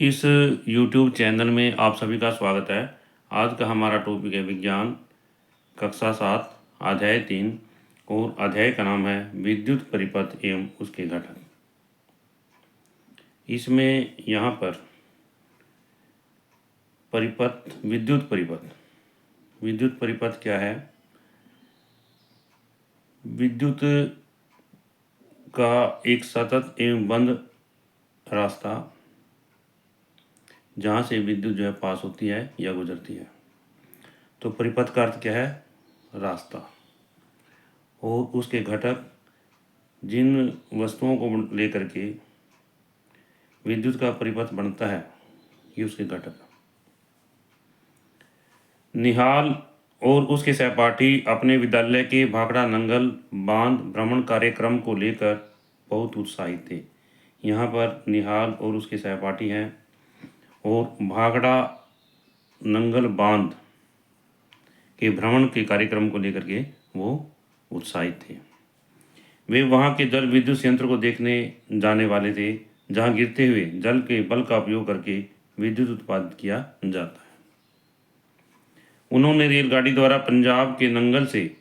इस YouTube channel में आप सभी का स्वागत है। आज का हमारा टॉपिक है विज्ञान कक्षा 7 अध्याय 3 और अध्याय का नाम है विद्युत परिपथ एवं उसके घटक। इसमें यहाँ पर विद्युत परिपथ क्या है? विद्युत का एक सतत एवं बंद रास्ता जहाँ से विद्युत जो है पास होती है या गुजरती है। तो परिपथ का अर्थ क्या है? रास्ता। और उसके घटक जिन वस्तुओं को लेकर के विद्युत का परिपथ बनता है, ये उसके घटक। निहाल और उसके सहपाठी अपने विद्यालय के भाखड़ा नंगल बांध भ्रमण कार्यक्रम को लेकर बहुत उत्साहित थे। यहाँ पर निहाल और उसके सहपाठी हैं और भाखड़ा नंगल बांध के भ्रमण के कार्यक्रम को लेकर के वो उत्साहित थे। वे वहाँ के जल विद्युत संयंत्र को देखने जाने वाले थे, जहाँ गिरते हुए जल के बल का उपयोग करके विद्युत उत्पादित किया जाता है। उन्होंने रेलगाड़ी द्वारा पंजाब के नंगल से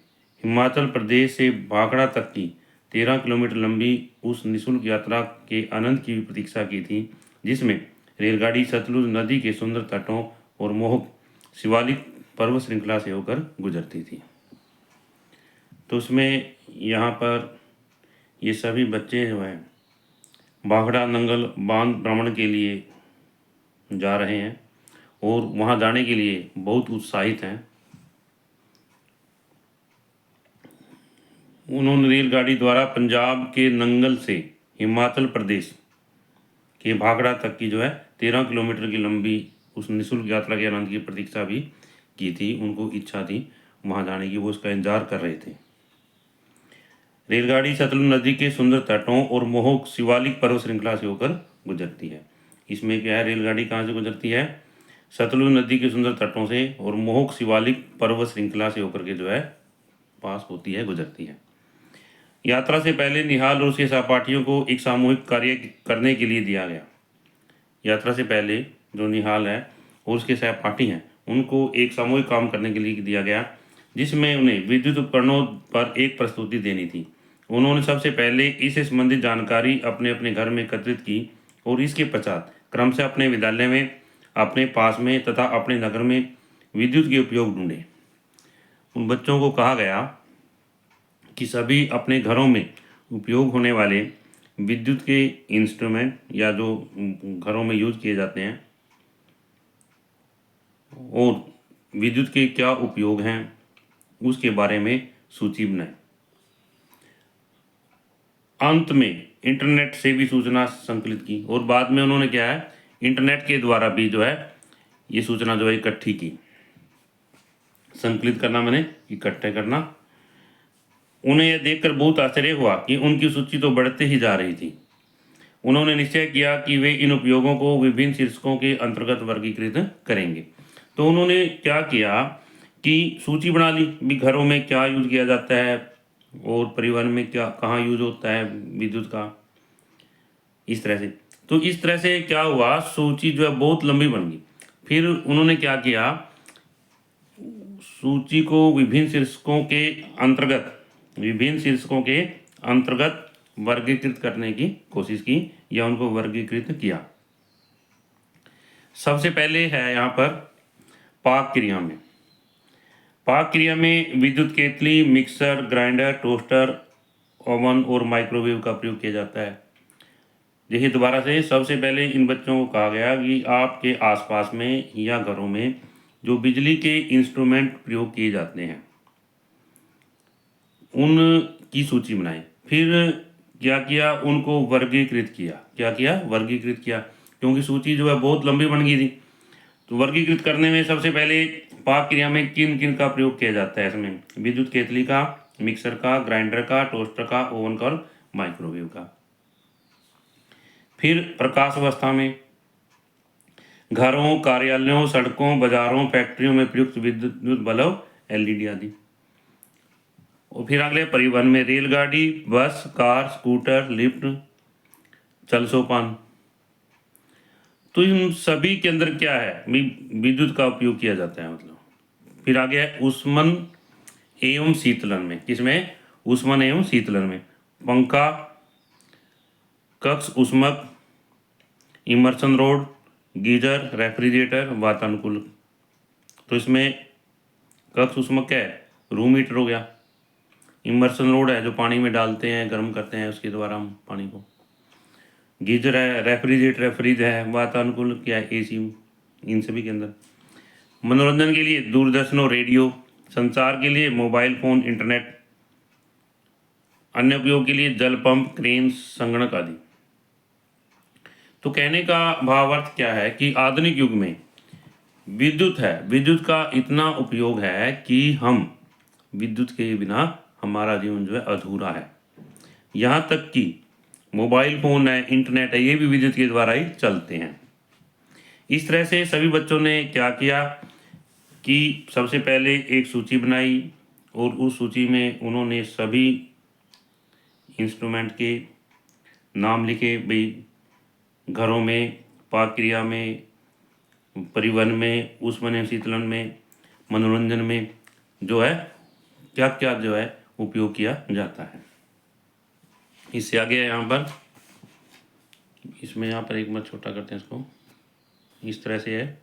हिमाचल प्रदेश से भाखड़ा तक की 13 किलोमीटर लंबी उस निःशुल्क यात्रा के आनंद की प्रतीक्षा की थी, जिसमें रेलगाड़ी सतलुज नदी के सुंदर तटों और मोहक शिवालिक पर्वत श्रृंखला से होकर गुजरती थी। तो उसमें यहाँ पर ये सभी बच्चे जो हैं भाखड़ा नंगल बांध भ्रमण के लिए जा रहे हैं और वहाँ जाने के लिए बहुत उत्साहित हैं। उन्होंने रेलगाड़ी द्वारा पंजाब के नंगल से हिमाचल प्रदेश के भाखड़ा तक की जो है 13 किलोमीटर की लंबी उस निःशुल्क यात्रा के आनंद की प्रतीक्षा भी की थी। उनको इच्छा थी वहाँ जाने की, वो उसका इंतजार कर रहे थे। रेलगाड़ी सतलुज नदी के सुंदर तटों और मोहक शिवालिक पर्वत श्रृंखला से होकर गुजरती है। इसमें क्या है, रेलगाड़ी कहाँ से गुजरती है? सतलुज नदी के सुंदर तटों से और मोहक शिवालिक पर्वत श्रृंखला से होकर के जो है पास होती है, गुजरती है। यात्रा से पहले निहाल और उसके सहपाठियों को एक सामूहिक कार्य करने के लिए दिया गया। यात्रा से पहले जो निहाल है और उसके सहपाठी हैं, उनको एक सामूहिक काम करने के लिए दिया गया, जिसमें उन्हें विद्युत उपकरणों पर एक प्रस्तुति देनी थी। उन्होंने सबसे पहले इससे संबंधित जानकारी अपने अपने घर में एकत्रित की और इसके पश्चात क्रमशः अपने विद्यालय में, अपने पास में तथा अपने नगर में विद्युत के उपयोग ढूंढे। उन बच्चों को कहा गया कि सभी अपने घरों में उपयोग होने वाले विद्युत के इंस्ट्रूमेंट या जो घरों में यूज किए जाते हैं और विद्युत के क्या उपयोग हैं उसके बारे में सूची बनाएं। अंत में इंटरनेट से भी सूचना संकलित की और बाद में उन्होंने क्या है, इंटरनेट के द्वारा भी जो है ये सूचना जो है इकट्ठी की। संकलित करना मैंने इकट्ठे करना। उन्हें यह देखकर बहुत आश्चर्य हुआ कि उनकी सूची तो बढ़ते ही जा रही थी। उन्होंने निश्चय किया कि वे इन उपयोगों को विभिन्न शीर्षकों के अंतर्गत वर्गीकृत करेंगे। तो उन्होंने क्या किया कि सूची बना ली भी घरों में क्या यूज किया जाता है और परिवहन में क्या कहाँ यूज होता है विद्युत का, इस तरह से। तो इस तरह से क्या हुआ, सूची जो है बहुत लंबी बन गई। फिर उन्होंने क्या किया, सूची को विभिन्न शीर्षकों के अंतर्गत वर्गीकृत करने की कोशिश की या उनको वर्गीकृत किया। सबसे पहले है यहाँ पर पाक क्रिया में विद्युत केतली, मिक्सर, ग्राइंडर, टोस्टर, ओवन और माइक्रोवेव का प्रयोग किया जाता है। देखिए दोबारा से, सबसे पहले इन बच्चों को कहा गया कि आपके आसपास में या घरों में जो बिजली के इंस्ट्रूमेंट प्रयोग किए जाते हैं उनकी सूची बनाएं। फिर क्या किया, उनको वर्गीकृत किया क्योंकि सूची जो है बहुत लंबी बन गई थी। तो वर्गीकृत करने में सबसे पहले पाक क्रिया में किन किन का प्रयोग किया जाता है, इसमें विद्युत केतली का, मिक्सर का, ग्राइंडर का, टोस्टर का, ओवन का और माइक्रोवेव का। फिर प्रकाश अवस्था में घरों, कार्यालयों, सड़कों, बाजारों, फैक्ट्रियों में प्रयुक्त विद्युत बल्ब, एलईडी आदि। और फिर अगले परिवहन में रेलगाड़ी, बस, कार, स्कूटर, लिफ्ट, चल सोपान। तो इन सभी के अंदर क्या है, विद्युत का उपयोग किया जाता है। मतलब फिर आगे है ऊष्मन एवं शीतलन में। किसमें? ऊष्मन एवं शीतलन में। पंखा, कक्ष ऊष्मक, इमर्शन रोड, गीजर, रेफ्रिजरेटर, वातानुकूलक। तो इसमें कक्ष ऊष्मक क्या है? रूम हीटर हो गया। इमर्शन रोड है जो पानी में डालते हैं, गर्म करते हैं उसके द्वारा हम पानी को। गीजर है, रेफ्रिजरेटर फ्रिज है, वातानुकूलक क्या है? एसी। इन सभी के अंदर मनोरंजन के लिए दूरदर्शन और रेडियो, संचार के लिए मोबाइल फ़ोन, इंटरनेट, अन्य उपयोग के लिए जल पंप, क्रेन, संगणक आदि। तो कहने का भावार्थ क्या है कि आधुनिक युग में विद्युत है, विद्युत का इतना उपयोग है कि हम विद्युत के बिना हमारा जीवन जो है अधूरा है। यहाँ तक कि मोबाइल फ़ोन है, इंटरनेट है, ये भी विद्युत के द्वारा ही चलते हैं। इस तरह से सभी बच्चों ने क्या किया कि सबसे पहले एक सूची बनाई और उस सूची में उन्होंने सभी इंस्ट्रूमेंट के नाम लिखे। भाई घरों में, पाक क्रिया में, परिवहन में, ऊष्मन एवं शीतलन में, मनोरंजन में जो है क्या क्या जो है उपयोग किया जाता है। इससे आगे यहाँ पर, इसमें यहाँ पर एक बार छोटा करते हैं इसको, इस तरह से है।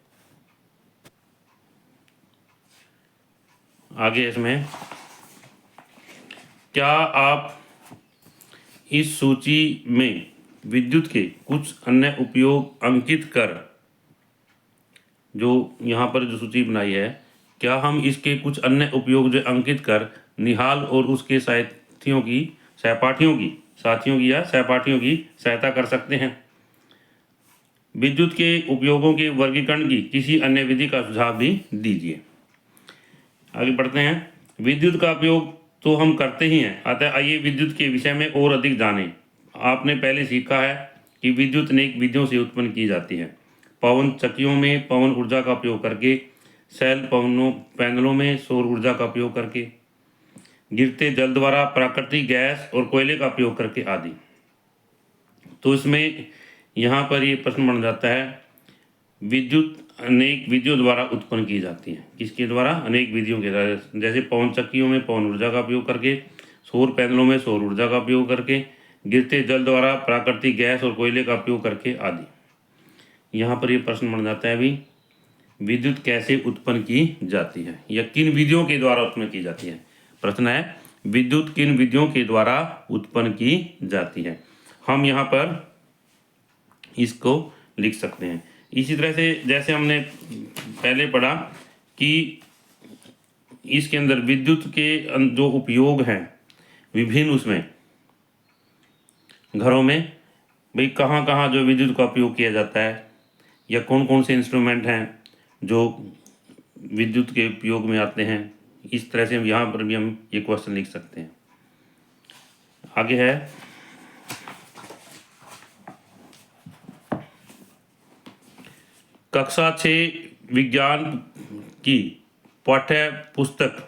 आगे इसमें क्या आप इस सूची में विद्युत के कुछ अन्य उपयोग अंकित कर, जो यहाँ पर जो सूची बनाई है, क्या हम इसके कुछ अन्य उपयोग जो अंकित कर निहाल और उसके साथियों की सहायता कर सकते हैं? विद्युत के उपयोगों के वर्गीकरण की किसी अन्य विधि का सुझाव भी दीजिए। आगे बढ़ते हैं। विद्युत का उपयोग तो हम करते ही हैं, अतः आइए विद्युत के विषय में और अधिक जानें। आपने पहले सीखा है कि विद्युत अनेक विधियों से उत्पन्न की जाती है। पवन चक्कियों में पवन ऊर्जा का उपयोग करके, सेल पैनलों में सौर ऊर्जा का उपयोग करके, गिरते जल द्वारा, प्राकृतिक गैस और कोयले का उपयोग करके आदि। तो इसमें यहाँ पर ये प्रश्न बन जाता है, विद्युत अनेक विधियों द्वारा उत्पन्न की जाती है। किसके द्वारा? अनेक विधियों के द्वारा। जैसे पवन चक्कियों में पवन ऊर्जा का उपयोग करके, सौर पैनलों में सौर ऊर्जा का उपयोग करके, गिरते जल द्वारा, प्राकृतिक गैस और कोयले का उपयोग करके आदि। यहाँ पर ये प्रश्न बन जाता है भी, विद्युत कैसे उत्पन्न की जाती है या किन विधियों के द्वारा उत्पन्न की जाती है। प्रश्न है विद्युत किन विधियों के द्वारा उत्पन्न की जाती है। हम यहाँ पर इसको लिख सकते हैं। इसी तरह से जैसे हमने पहले पढ़ा कि इसके अंदर विद्युत के जो उपयोग हैं विभिन्न, उसमें घरों में भाई कहाँ कहाँ जो विद्युत का उपयोग किया जाता है या कौन कौन से इंस्ट्रूमेंट हैं जो विद्युत के उपयोग में आते हैं। इस तरह से हम यहाँ पर भी हम ये क्वेश्चन लिख सकते हैं। आगे है कक्षा 6 विज्ञान की पाठ्य पुस्तक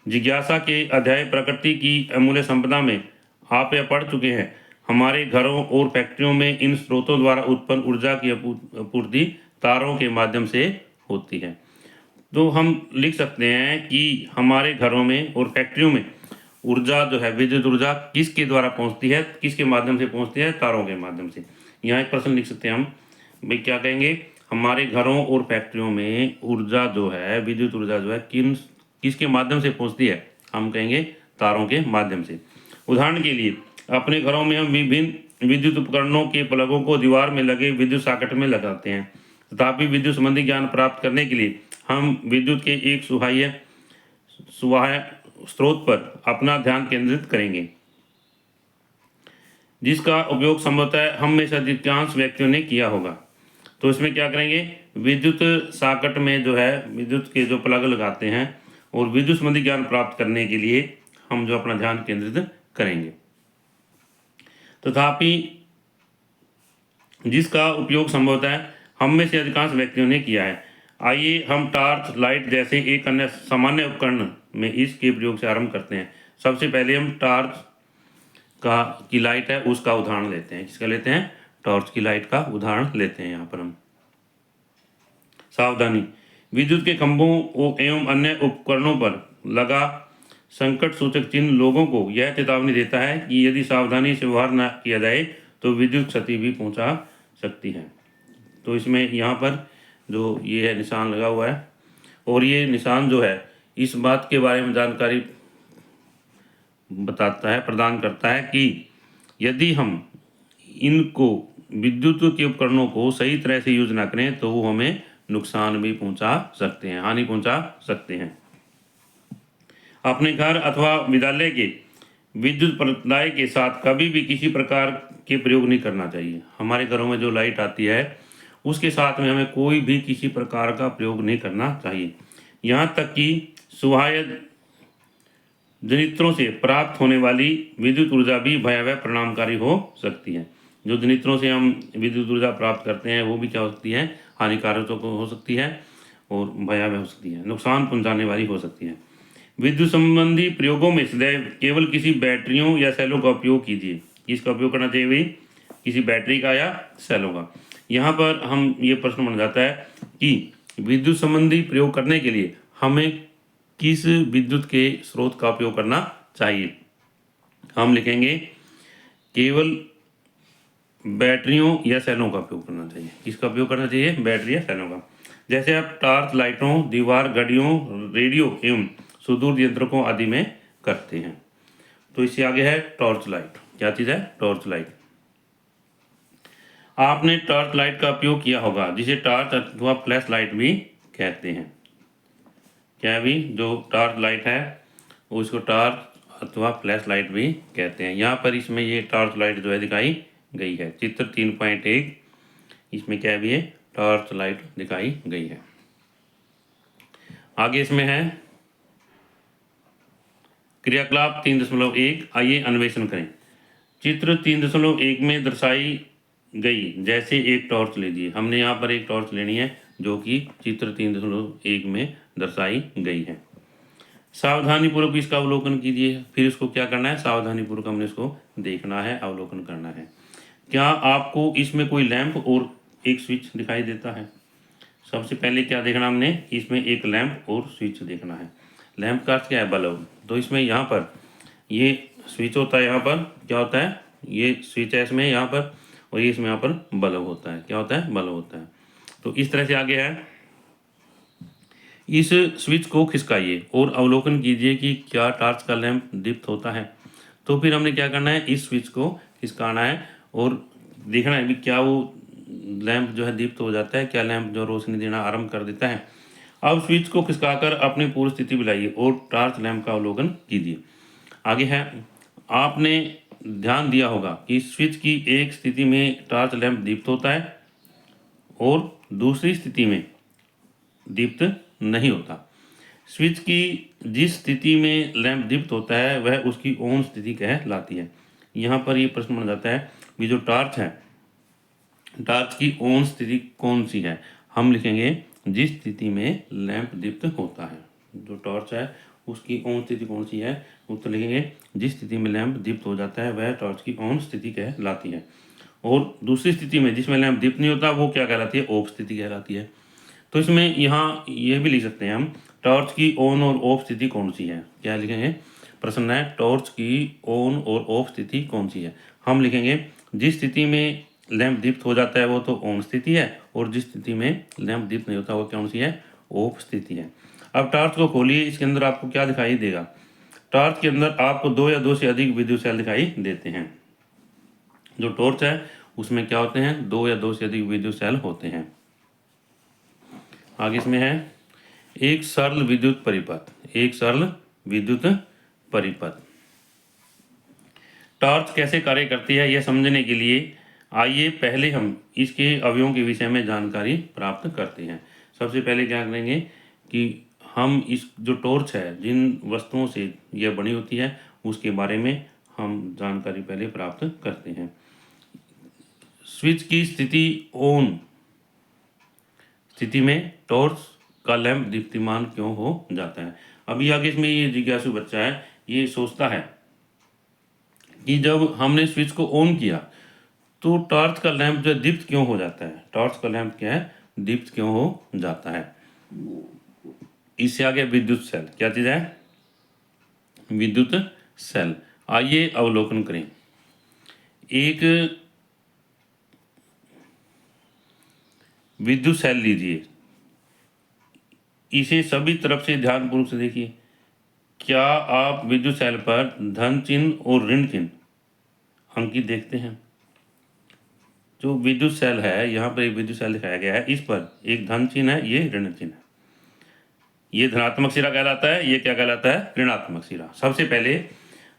जिज्ञासा के अध्याय प्रकृति की अमूल्य संपदा में आप यह पढ़ चुके हैं। हमारे घरों और फैक्ट्रियों में इन स्रोतों द्वारा उत्पन्न ऊर्जा की आपूर्ति तारों के माध्यम से होती है। तो हम लिख सकते हैं कि हमारे घरों में और फैक्ट्रियों में ऊर्जा जो है, विद्युत ऊर्जा किसके द्वारा पहुंचती है, किसके माध्यम से पहुंचती है? तारों के माध्यम से। यहाँ एक प्रश्न लिख सकते हैं हम, भाई क्या कहेंगे, हमारे घरों और फैक्ट्रियों में ऊर्जा जो है, विद्युत ऊर्जा जो है किसके माध्यम से पहुंचती है? हम कहेंगे तारों के माध्यम से। उदाहरण के लिए अपने घरों में हम विभिन्न विद्युत उपकरणों के प्लगों को दीवार में लगे विद्युत सॉकेट में लगाते हैं। तथापि विद्युत संबंधी ज्ञान प्राप्त करने के लिए हम विद्युत के एक सुहाय स्रोत पर अपना ध्यान केंद्रित करेंगे, जिसका उपयोग संभवतः हम में से अधिकांश व्यक्तियों ने किया होगा। तो इसमें क्या करेंगे, विद्युत सॉकेट में जो है विद्युत के जो प्लग लगाते हैं और विद्युत संबंधी ज्ञान प्राप्त करने के लिए हम जो अपना ध्यान केंद्रित करेंगे। तथापि जिसका उपयोग संभवतः हम में से अधिकांश व्यक्तियों ने किया है। आइए हम टॉर्च लाइट जैसे एक अन्य सामान्य उपकरण में इसके प्रयोग से आरंभ करते हैं। सबसे पहले हम टॉर्च की लाइट है उसका उदाहरण लेते हैं। किसका लेते हैं? टॉर्च की लाइट का उदाहरण लेते हैं। यहाँ पर हम सावधानी, विद्युत के खंभों एवं अन्य उपकरणों पर लगा संकट सूचक चिन्ह लोगों को यह चेतावनी देता है कि यदि सावधानी से व्यवहार न किया जाए तो विद्युत क्षति भी पहुंचा सकती है। तो इसमें यहाँ पर जो ये है निशान लगा हुआ है, और ये निशान जो है इस बात के बारे में जानकारी बताता है, प्रदान करता है कि यदि हम इनको विद्युत के उपकरणों को सही तरह से यूज ना करें तो वो हमें नुकसान भी पहुंचा सकते हैं, हानि पहुंचा सकते हैं। अपने घर अथवा विद्यालय के विद्युत प्रदाय के साथ कभी भी किसी प्रकार के प्रयोग नहीं करना चाहिए। हमारे घरों में जो लाइट आती है उसके साथ में हमें कोई भी किसी प्रकार का प्रयोग नहीं करना चाहिए। यहाँ तक कि सहायक जनित्रों से प्राप्त होने वाली विद्युत ऊर्जा भी भयावह परिणामकारी हो सकती है। जो जनित्रों से हम विद्युत ऊर्जा प्राप्त करते हैं वो भी क्या हो सकती है, हानिकारक हो सकती है और भयावह हो सकती है, नुकसान पहुंचाने वाली हो सकती है। विद्युत संबंधी प्रयोगों में सदैव केवल किसी बैटरियों या सेलों का उपयोग कीजिए। इसका उपयोग करना चाहिए भाई, किसी बैटरी का या सेलों का। यहाँ पर हम ये प्रश्न बन जाता है कि विद्युत संबंधी प्रयोग करने के लिए हमें किस विद्युत के स्रोत का उपयोग करना चाहिए। हम लिखेंगे केवल बैटरियों या सेलों का उपयोग करना चाहिए। किसका उपयोग करना चाहिए, बैटरी या सेलों का। जैसे आप टॉर्च लाइटों, दीवार घड़ियों, रेडियो एवं सुदूर यंत्रकों आदि में करते हैं। तो इससे आगे है टॉर्च लाइट। क्या चीज़ है, टॉर्च लाइट। आपने टॉर्च लाइट का उपयोग किया होगा, जिसे टॉर्च अथवा फ्लैश लाइट भी कहते हैं। क्या है भी, जो टॉर्च लाइट है उसको टॉर्च अथवा फ्लैश लाइट भी कहते हैं। यहाँ पर इसमें ये टॉर्च लाइट जो है दिखाई गई है, चित्र 3.1। इसमें क्या भी है, टॉर्च लाइट दिखाई गई है। आगे इसमें है क्रियाकलाप 3.1। आइए अन्वेषण करें। चित्र 3.1 में दर्शाई गई जैसे एक टॉर्च लीजिए। हमने यहाँ पर एक टॉर्च लेनी है जो कि चित्र 3.1 में दर्शाई गई है। सावधानीपूर्वक इसका अवलोकन कीजिए। फिर इसको क्या करना है, सावधानीपूर्वक हमने इसको देखना है, अवलोकन करना है। क्या आपको इसमें कोई लैंप और एक स्विच दिखाई देता है? सबसे पहले क्या देखना हमने, इसमें एक लैंप और स्विच देखना है। लैंप का अर्थ क्या है, बल्ब। तो इसमें यहाँ पर ये स्विच होता है, यहाँ पर क्या होता है, ये स्विच है इसमें यहाँ पर, और ये इसमें यहाँ पर बल्ब होता है। क्या होता है, बल्ब होता है। तो इस तरह से आगे है, इस स्विच को खिसकाइए और अवलोकन कीजिए कि क्या टॉर्च का लैंप दीप्त होता है। तो फिर हमने क्या करना है, इस स्विच को खिसकाना है और देखना है भी क्या वो लैंप जो है दीप्त हो जाता है, क्या लैंप जो रोशनी देना आरंभ कर देता है। अब स्विच को खिसकाकर अपनी पूर्व स्थिति में लाइए और टॉर्च लैंप का अवलोकन कीजिए। आगे है, आपने ध्यान दिया होगा कि स्विच की एक स्थिति में टॉर्च लैंप दीप्त होता है और दूसरी स्थिति में दीप्त नहीं होता। स्विच की जिस स्थिति में लैंप दीप्त होता है वह उसकी ऑन स्थिति कहलाती है। यहाँ पर ये प्रश्न बन जाता है कि जो टॉर्च है, टॉर्च की ऑन स्थिति कौन सी है। हम लिखेंगे जिस स्थिति में लैंप दीप्त होता है। जो टॉर्च है उसकी ऑन स्थिति कौन सी है, उत्तर लिखेंगे जिस स्थिति में लैंप दीप्त हो जाता है वह टॉर्च की ऑन स्थिति कहलाती है। और दूसरी स्थिति में जिसमें लैंप दीप्त नहीं होता वो क्या कहलाती है, ऑफ स्थिति कहलाती है। तो इसमें यहाँ ये भी लिख सकते हैं हम, टॉर्च की ऑन और ऑफ स्थिति कौन सी है। क्या लिखेंगे, प्रश्न है टॉर्च की ऑन और ऑफ स्थिति कौन सी है। हम लिखेंगे जिस स्थिति में लैंप दीप्त हो जाता है वो तो ऑन स्थिति है, और जिस स्थिति में लैंप दीप्त नहीं होता वो कौन सी है, ऑफ स्थिति है। अब टॉर्च को खोलिए, इसके अंदर आपको क्या दिखाई देगा। टॉर्च के अंदर आपको दो या दो से अधिक विद्युत सेल दिखाई देते हैं। जो टॉर्च है उसमें क्या होते हैं, दो या दो से अधिक विद्युत सेल होते हैं। आगे इसमें है एक सरल विद्युत परिपथ। एक सरल विद्युत परिपथ। टॉर्च कैसे कार्य करती है यह समझने के लिए आइए पहले हम इसके अवयवों के विषय में जानकारी प्राप्त करते हैं। सबसे पहले क्या करेंगे कि हम इस जो टॉर्च है जिन वस्तुओं से यह बनी होती है उसके बारे में हम जानकारी पहले प्राप्त करते हैं। स्विच की स्थिति ऑन स्थिति में टॉर्च का लैंप दीप्तिमान क्यों हो जाता है। अभी आगे इसमें ये जिज्ञासु बच्चा है, ये सोचता है कि जब हमने स्विच को ऑन किया तो टॉर्च का लैंप जो दीप्त क्यों हो जाता है। टॉर्च का लैंप क्या है, दीप्त क्यों हो जाता है। इससे आगे विद्युत सेल, क्या चीज़ है, विद्युत सेल। आइए अवलोकन करें। एक विद्युत सेल लीजिए, इसे सभी तरफ से ध्यानपूर्वक से देखिए। क्या आप विद्युत सेल पर धन चिन्ह और ऋण चिन्ह अंकित देखते हैं। जो विद्युत सेल है, यहाँ पर एक विद्युत सेल दिखाया गया है, इस पर एक धन चिन्ह है, ये ऋण चिन्ह है। ये धनात्मक सिरा कहलाता है, ये क्या कहलाता है, ऋणात्मक सिरा। सबसे पहले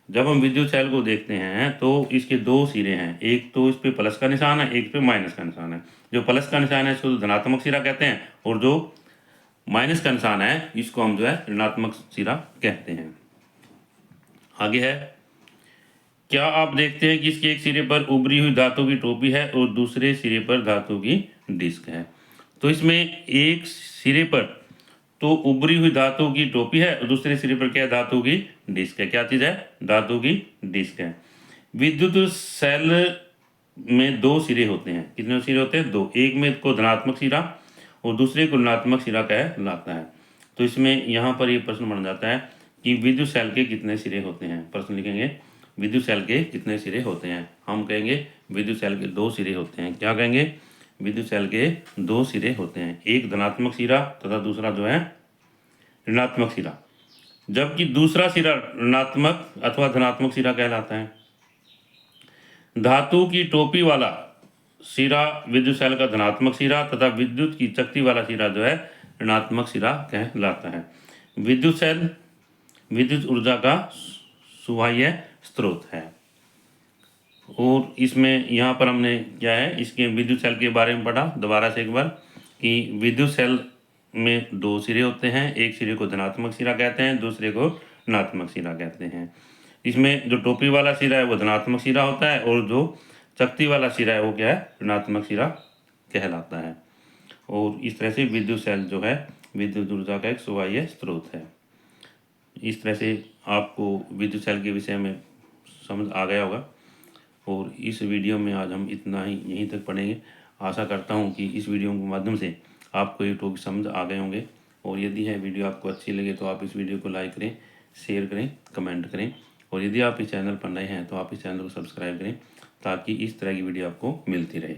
जब हम विद्युत सेल को देखते हैं तो इसके दो सिरे हैं, एक तो इस पे प्लस का निशान है, एक पे माइनस का निशान है। जो प्लस का निशान है इसको धनात्मक सिरा कहते हैं, और जो माइनस का निशान है इसको हम जो है ऋणात्मक सिरा कहते हैं। आगे है, क्या आप देखते हैं कि इसके एक सिरे पर उभरी हुई धातु की टोपी है और दूसरे सिरे पर धातु की डिस्क है। तो इसमें एक सिरे पर तो उभरी हुई धातु की टोपी है और दूसरे सिरे पर क्या है, धातु की डिस्क है। क्या चीज़ है, धातु की डिस्क है। विद्युत सेल में दो सिरे होते हैं। कितने सिरे होते हैं, दो। एक में को धनात्मक सिरा और दूसरे को ऋणात्मक सिरा कहलाता है। तो इसमें यहाँ पर ये प्रश्न बन जाता है कि विद्युत सेल के कितने सिरे होते हैं। प्रश्न लिखेंगे, विद्युत सेल के कितने सिरे होते हैं। हम कहेंगे विद्युत सेल के दो सिरे होते हैं। क्या कहेंगे, विद्युत सेल के दो सिरे होते हैं, एक धनात्मक सिरा तथा दूसरा जो है ऋणात्मक सिरा। जबकि दूसरा सिरा ऋणात्मक अथवा धनात्मक सिरा कहलाता है। धातु की टोपी वाला सिरा विद्युत सेल का धनात्मक सिरा तथा विद्युत की चकती वाला सिरा जो है ऋणात्मक सिरा कहलाता है। विद्युत सेल विद्युत ऊर्जा का सुवाह्य स्रोत है। और इसमें यहाँ पर हमने क्या है, इसके विद्युत सेल के बारे में पढ़ा दोबारा से एक बार, कि विद्युत सेल में दो सिरे होते हैं, एक सिरे को धनात्मक सिरा कहते हैं, दूसरे को ऋणात्मक सिरा कहते हैं। इसमें जो टोपी वाला सिरा है वो धनात्मक सिरा होता है और जो चकती वाला सिरा है वो क्या है, ऋणात्मक सिरा कहलाता है। और इस तरह से विद्युत सेल जो है विद्युत ऊर्जा का एक सुवाह्य स्रोत है। इस तरह से आपको विद्युत सेल के विषय में समझ आ गया होगा। और इस वीडियो में आज हम इतना ही यहीं तक पढ़ेंगे। आशा करता हूँ कि इस वीडियो के माध्यम से आपको ये टॉपिक समझ आ गए होंगे। और यदि है वीडियो आपको अच्छी लगे तो आप इस वीडियो को लाइक करें, शेयर करें, कमेंट करें। और यदि आप इस चैनल पर नए हैं तो आप इस चैनल को सब्सक्राइब करें ताकि इस तरह की वीडियो आपको मिलती रहे।